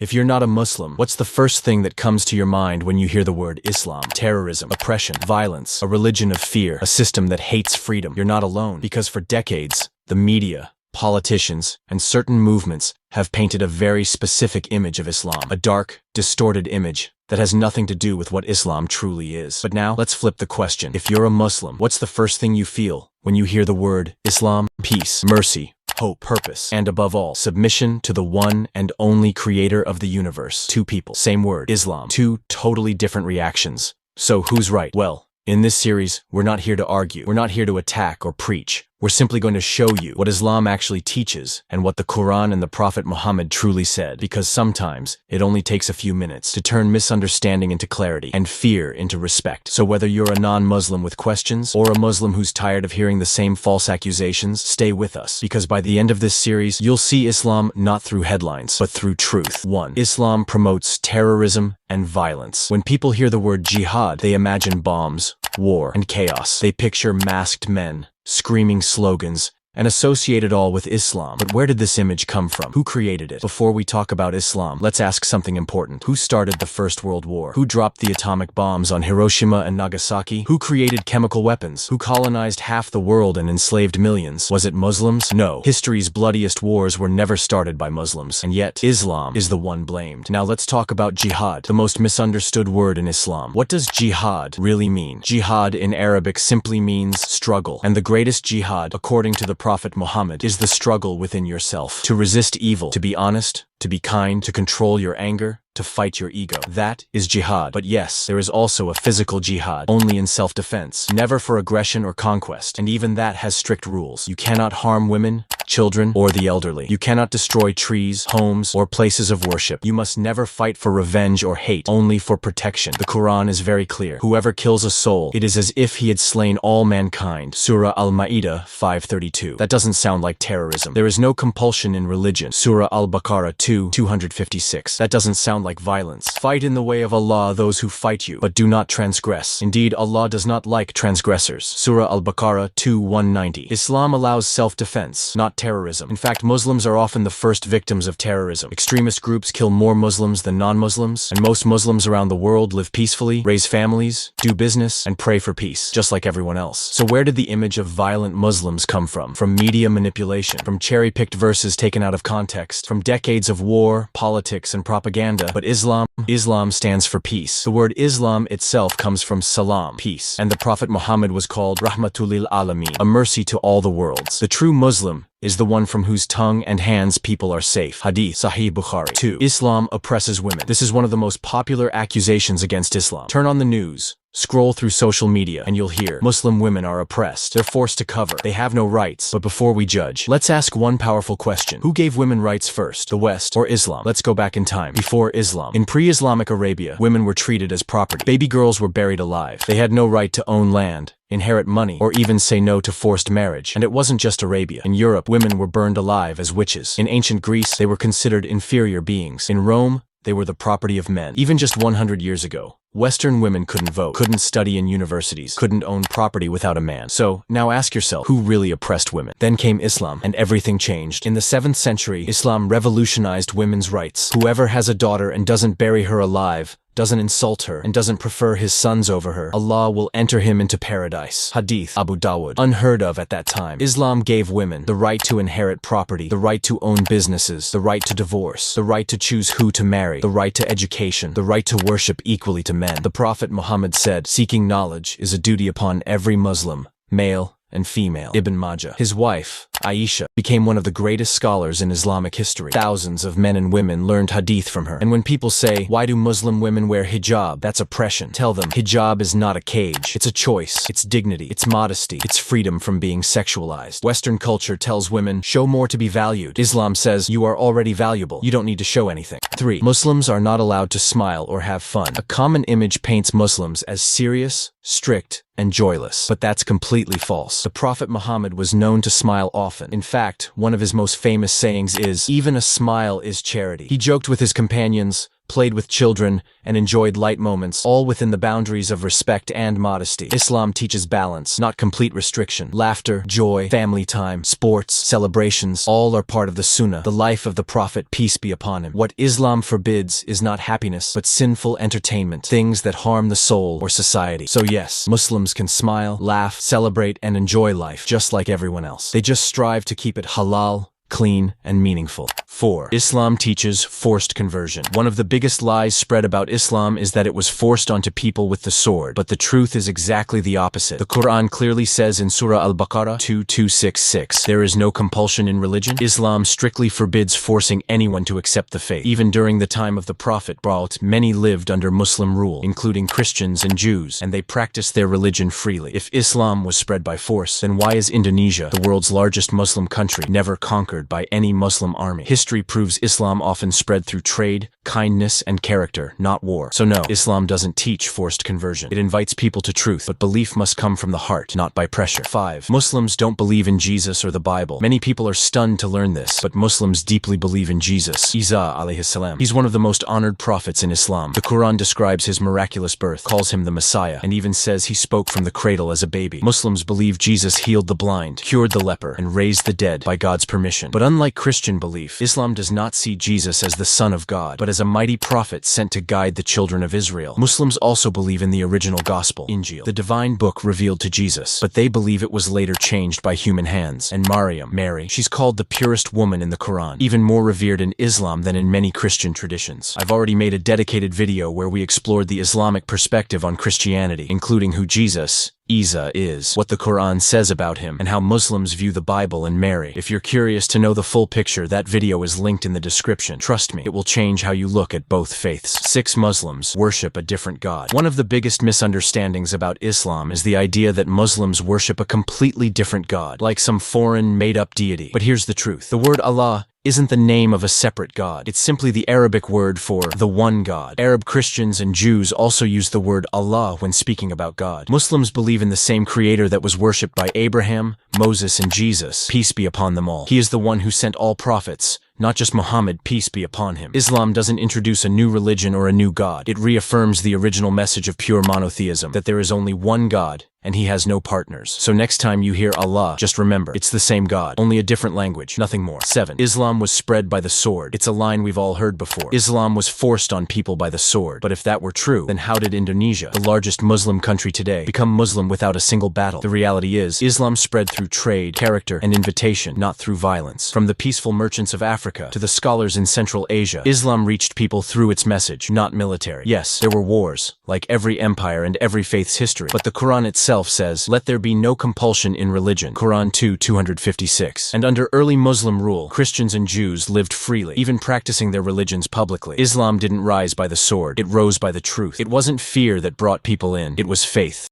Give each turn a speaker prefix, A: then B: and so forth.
A: If you're not a Muslim, what's the first thing that comes to your mind when you hear the word Islam? Terrorism, oppression, violence, a religion of fear, a system that hates freedom. You're not alone, because for decades, the media, politicians, and certain movements have painted a very specific image of Islam, a dark, distorted image that has nothing to do with what Islam truly is. But now, let's flip the question. If you're a Muslim, what's the first thing you feel when you hear the word Islam? Peace, mercy, hope, purpose, and above all, submission to the one and only creator of the universe. Two people, same word, Islam. Two totally different reactions. So who's right? Well, in this series, we're not here to argue. We're not here to attack or preach. We're simply going to show you what Islam actually teaches and what the Qur'an and the Prophet Muhammad truly said, because sometimes it only takes a few minutes to turn misunderstanding into clarity and fear into respect. So whether you're a non-Muslim with questions or a Muslim who's tired of hearing the same false accusations, stay with us, because by the end of this series, you'll see Islam not through headlines, but through truth. 1. Islam promotes terrorism and violence. When people hear the word jihad, they imagine bombs, war, and chaos. They picture masked men, screaming slogans, and associate it all with Islam. But where did this image come from? Who created it? Before we talk about Islam, let's ask something important. Who started the First World War? Who dropped the atomic bombs on Hiroshima and Nagasaki? Who created chemical weapons? Who colonized half the world and enslaved millions? Was it Muslims? No. History's bloodiest wars were never started by Muslims, and yet Islam is the one blamed. Now let's talk about jihad, the most misunderstood word in Islam. What does jihad really mean? Jihad in Arabic simply means struggle, and the greatest jihad, according to the Prophet Muhammad, is the struggle within yourself. To resist evil, to be honest, to be kind, to control your anger, to fight your ego. That is jihad. But yes, there is also a physical jihad, only in self-defense, never for aggression or conquest. And even that has strict rules. You cannot harm women, children, or the elderly. You cannot destroy trees, homes, or places of worship. You must never fight for revenge or hate, only for protection. The Quran is very clear. Whoever kills a soul, it is as if he had slain all mankind. Surah Al-Ma'idah 5:32. That doesn't sound like terrorism. There is no compulsion in religion. Surah Al-Baqarah 2:256. That doesn't sound like violence. Fight in the way of Allah those who fight you, but do not transgress. Indeed, Allah does not like transgressors. Surah Al-Baqarah 2:190. Islam allows self-defense, not terrorism. In fact, Muslims are often the first victims of terrorism. Extremist groups kill more Muslims than non-Muslims, and most Muslims around the world live peacefully, raise families, do business, and pray for peace, just like everyone else. So where did the image of violent Muslims come from? From media manipulation, from cherry-picked verses taken out of context, from decades of war, politics, and propaganda. But Islam stands for peace. The word Islam itself comes from salam, peace, and the Prophet Muhammad was called Rahmatulil Alameen, a mercy to all the worlds. The true Muslim is the one from whose tongue and hands people are safe. Hadith, Sahih Bukhari. 2. Islam oppresses women. This is one of the most popular accusations against Islam. Turn on the news, scroll through social media, and you'll hear Muslim women are oppressed. They're forced to cover. They have no rights. But before we judge, let's ask one powerful question. Who gave women rights first, the West or Islam? Let's go back in time. Before Islam, in pre-Islamic Arabia, women were treated as property. Baby girls were buried alive. They had no right to own land, inherit money, or even say no to forced marriage. And it wasn't just Arabia. In Europe, women were burned alive as witches. In ancient Greece, they were considered inferior beings. In Rome, they were the property of men. Even just 100 years ago, Western women couldn't vote, couldn't study in universities, couldn't own property without a man. So, now ask yourself, who really oppressed women? Then came Islam, and everything changed. In the 7th century, Islam revolutionized women's rights. Whoever has a daughter and doesn't bury her alive, doesn't insult her, and doesn't prefer his sons over her, Allah will enter him into paradise. Hadith, Abu Dawud. Unheard of at that time. Islam gave women the right to inherit property, the right to own businesses, the right to divorce, the right to choose who to marry, the right to education, the right to worship equally to men. The Prophet Muhammad said, seeking knowledge is a duty upon every Muslim, male and female. Ibn Majah. His wife, Aisha, became one of the greatest scholars in Islamic history. Thousands of men and women learned hadith from her. And when people say, why do Muslim women wear hijab? That's oppression. Tell them, hijab is not a cage. It's a choice. It's dignity. It's modesty. It's freedom from being sexualized. Western culture tells women, show more to be valued. Islam says, you are already valuable. You don't need to show anything. 3. Muslims are not allowed to smile or have fun. A common image paints Muslims as serious, strict, and joyless. But that's completely false. The Prophet Muhammad was known to smile often. In fact, one of his most famous sayings is, even a smile is charity. He joked with his companions, played with children, and enjoyed light moments, all within the boundaries of respect and modesty. Islam teaches balance, not complete restriction. Laughter, joy, family time, sports, celebrations, all are part of the Sunnah, the life of the Prophet, peace be upon him. What Islam forbids is not happiness, but sinful entertainment, things that harm the soul or society. So yes, Muslims can smile, laugh, celebrate, and enjoy life, just like everyone else. They just strive to keep it halal, clean, and meaningful. 4. Islam teaches forced conversion. One of the biggest lies spread about Islam is that it was forced onto people with the sword, but the truth is exactly the opposite. The Qur'an clearly says in Surah Al-Baqarah 2266, there is no compulsion in religion. Islam strictly forbids forcing anyone to accept the faith. Even during the time of the Prophet, many lived under Muslim rule, including Christians and Jews, and they practiced their religion freely. If Islam was spread by force, then why is Indonesia, the world's largest Muslim country, never conquered by any Muslim army? History proves Islam often spread through trade, kindness, and character, not war. So no, Islam doesn't teach forced conversion. It invites people to truth, but belief must come from the heart, not by pressure. 5. Muslims don't believe in Jesus or the Bible. Many people are stunned to learn this, but Muslims deeply believe in Jesus, Isa alayhi salam. He's one of the most honored prophets in Islam. The Quran describes his miraculous birth, calls him the Messiah, and even says he spoke from the cradle as a baby. Muslims believe Jesus healed the blind, cured the leper, and raised the dead by God's permission. But unlike Christian belief, Islam does not see Jesus as the Son of God, but as a mighty prophet sent to guide the children of Israel. Muslims also believe in the original gospel, Injil, the divine book revealed to Jesus, but they believe it was later changed by human hands. And Maryam, Mary, she's called the purest woman in the Quran, even more revered in Islam than in many Christian traditions. I've already made a dedicated video where we explored the Islamic perspective on Christianity, including who Jesus, Isa, is, what the Quran says about him, and how Muslims view the Bible and Mary. If you're curious to know the full picture, that video is linked in the description. Trust me, it will change how you look at both faiths. 6. Muslims worship a different God. One of the biggest misunderstandings about Islam is the idea that Muslims worship a completely different God, like some foreign, made-up deity. But here's the truth. The word Allah isn't the name of a separate God. It's simply the Arabic word for the one God. Arab Christians and Jews also use the word Allah when speaking about God. Muslims believe in the same creator that was worshipped by Abraham, Moses, and Jesus, peace be upon them all. He is the one who sent all prophets, not just Muhammad, peace be upon him. Islam doesn't introduce a new religion or a new God. It reaffirms the original message of pure monotheism, that there is only one God, and he has no partners. So next time you hear Allah, just remember, it's the same God, only a different language, nothing more. 7. Islam was spread by the sword. It's a line we've all heard before. Islam was forced on people by the sword. But if that were true, then how did Indonesia, the largest Muslim country today, become Muslim without a single battle? The reality is, Islam spread through trade, character, and invitation, not through violence. From the peaceful merchants of Africa to the scholars in Central Asia, Islam reached people through its message, not military. Yes, there were wars, like every empire and every faith's history, but the Quran itself says, let there be no compulsion in religion, Quran 2:256. And under early Muslim rule, Christians and Jews lived freely, even practicing their religions publicly. Islam didn't rise by the sword, it rose by the truth. It wasn't fear that brought people in, it was faith.